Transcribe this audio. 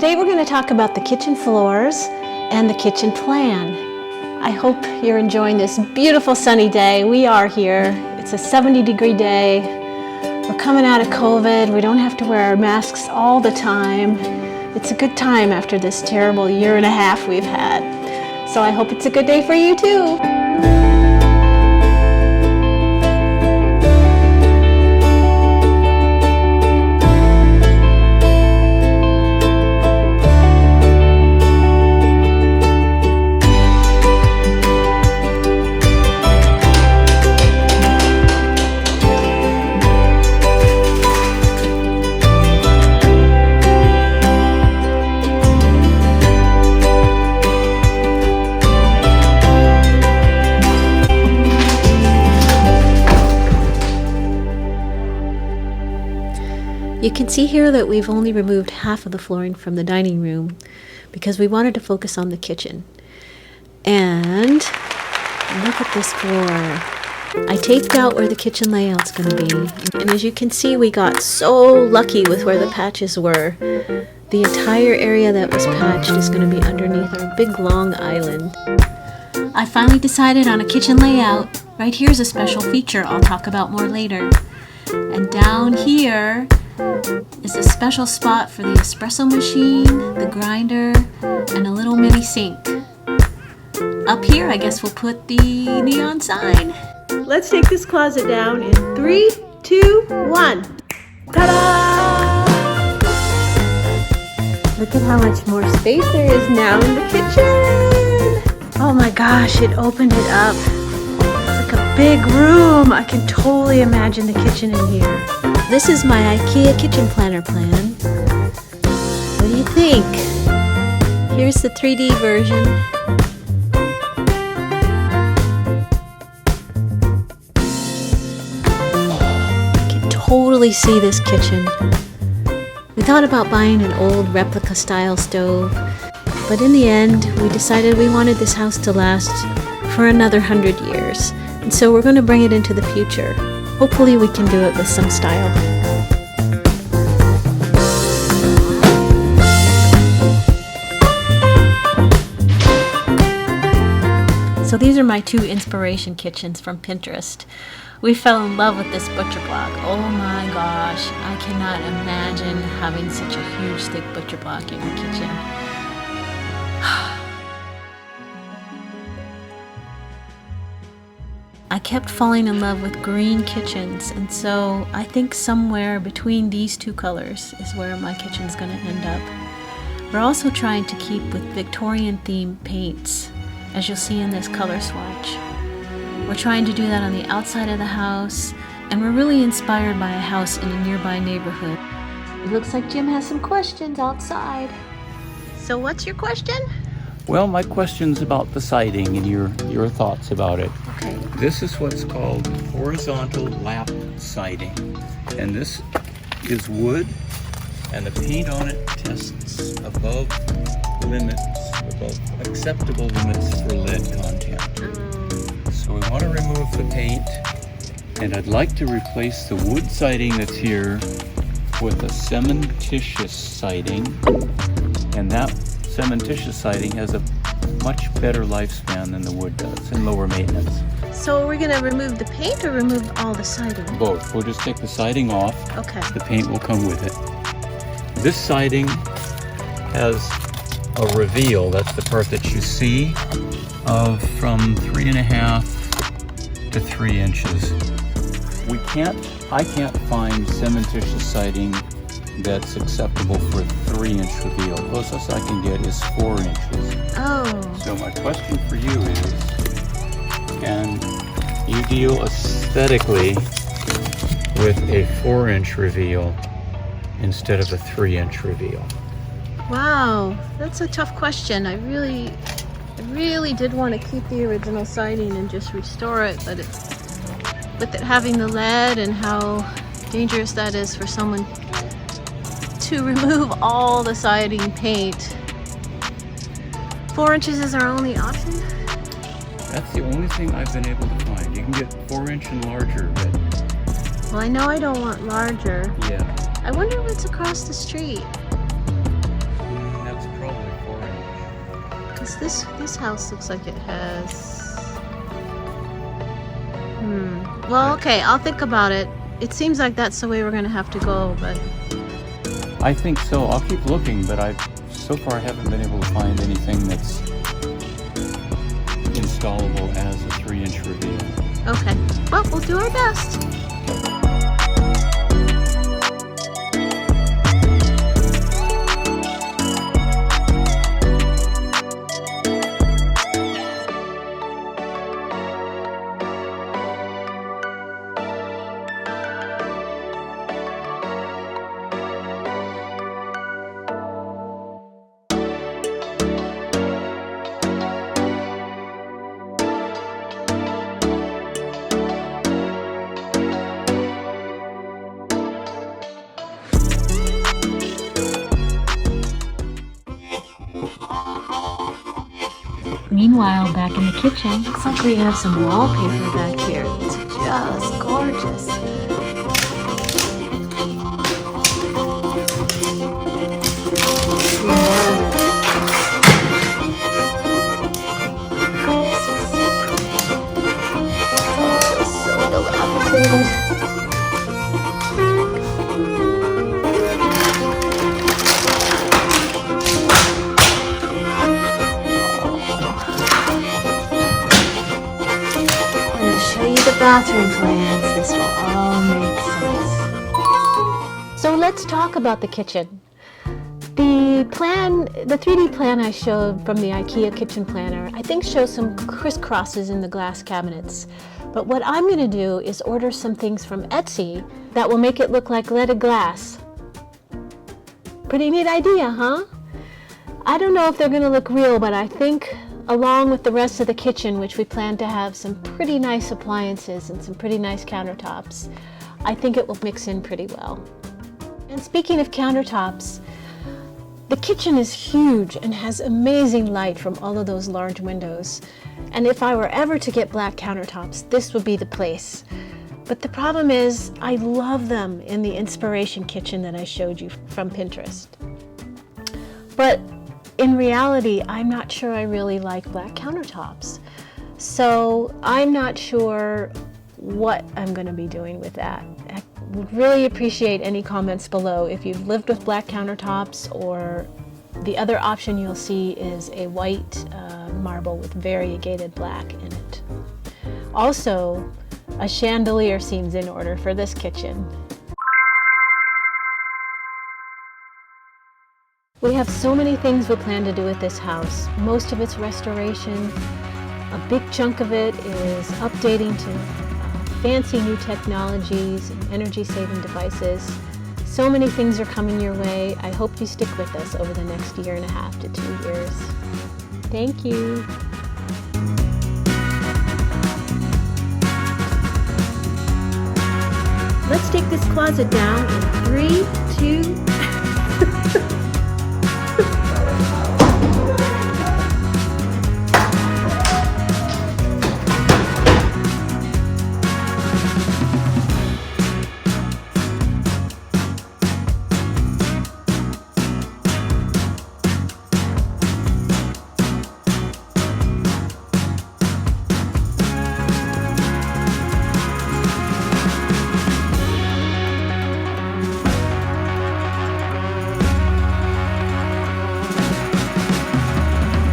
Today we're going to talk about the kitchen floors and the kitchen plan. I hope you're enjoying this beautiful sunny day. We are here. It's a 70-degree day. We're coming out of COVID. We don't have to wear our masks all the time. It's a good time after this terrible year and a half we've had. So I hope it's a good day for you too. You can see here that we've only removed half of the flooring from the dining room because we wanted to focus on the kitchen. And look at this floor. I taped out where the kitchen layout's going to be. And as you can see, we got so lucky with where the patches were. The entire area that was patched is going to be underneath our big long island. I finally decided on a kitchen layout. Right here's a special feature I'll talk about more later. And down here is a special spot for the espresso machine, the grinder, and a little mini sink. Up here, I guess we'll put the neon sign. Let's take this closet down in 3, 2, 1. Ta-da! Look at how much more space there is now in the kitchen. Oh my gosh, it opened it up. It's like a big room. I can totally imagine the kitchen in here. This is my Ikea kitchen planner plan. What do you think? Here's the 3D version. I can totally see this kitchen. We thought about buying an old replica style stove, but in the end we decided we wanted this house to last for another 100 years. And so we're going to bring it into the future. Hopefully we can do it with some style. So these are my 2 inspiration kitchens from Pinterest. We fell in love with this butcher block. Oh my gosh, I cannot imagine having such a huge thick butcher block in your kitchen. I kept falling in love with green kitchens, and so I think somewhere between these 2 colors is where my kitchen's going to end up. We're also trying to keep with Victorian themed paints, as you'll see in this color swatch. We're trying to do that on the outside of the house, and we're really inspired by a house in a nearby neighborhood. It looks like Jim has some questions outside. So what's your question? Well, my question's about the siding and your thoughts about it. Okay. This is what's called horizontal lap siding. And this is wood, and the paint on it tests above acceptable limits for lead content. So we want to remove the paint, and I'd like to replace the wood siding that's here with a cementitious siding, and that cementitious siding has a much better lifespan than the wood does and lower maintenance. So we're going to remove the paint or remove all the siding? Both. We'll just take the siding off. Okay. The paint will come with it. This siding has a reveal, that's the part that you see, of from 3.5 to 3 inches. I can't find cementitious siding that's acceptable for 3-inch reveal. The closest I can get is 4 inches. Oh. So my question for you is, can you deal aesthetically with a 4-inch reveal instead of a 3-inch reveal? Wow, that's a tough question. I really did want to keep the original siding and just restore it, but with it having the lead and how dangerous that is for someone to remove all the siding paint, 4 inches is our only option? That's the only thing I've been able to find. You can get 4-inch and larger, but... Well, I know I don't want larger. Yeah. I wonder what's across the street. This house looks like it has. Well, okay, I'll think about it. It seems like that's the way we're gonna have to go, but I think so. I'll keep looking, but so far haven't been able to find anything that's installable as a 3-inch reveal. okay. Well, we'll do our best. Meanwhile, back in the kitchen, looks like we have some wallpaper back here. It's just gorgeous. So dilapidated. The bathroom plans, this will all make sense. So let's talk about the kitchen. The 3D plan I showed from the Ikea kitchen planner, I think shows some crisscrosses in the glass cabinets. But what I'm going to do is order some things from Etsy that will make it look like leaded glass. Pretty neat idea, huh? I don't know if they're going to look real, but I think along with the rest of the kitchen, which we plan to have some pretty nice appliances and some pretty nice countertops, I think it will mix in pretty well. And speaking of countertops, the kitchen is huge and has amazing light from all of those large windows. And if I were ever to get black countertops, this would be the place. But the problem is, I love them in the inspiration kitchen that I showed you from Pinterest. But in reality, I'm not sure I really like black countertops. So I'm not sure what I'm going to be doing with that. I would really appreciate any comments below if you've lived with black countertops, or the other option you'll see is a white marble with variegated black in it. Also, a chandelier seems in order for this kitchen. We have so many things we plan to do with this house. Most of it's restoration. A big chunk of it is updating to fancy new technologies and energy-saving devices. So many things are coming your way. I hope you stick with us over the next 1.5 to 2 years. Thank you. Let's take this closet down in 3, 2,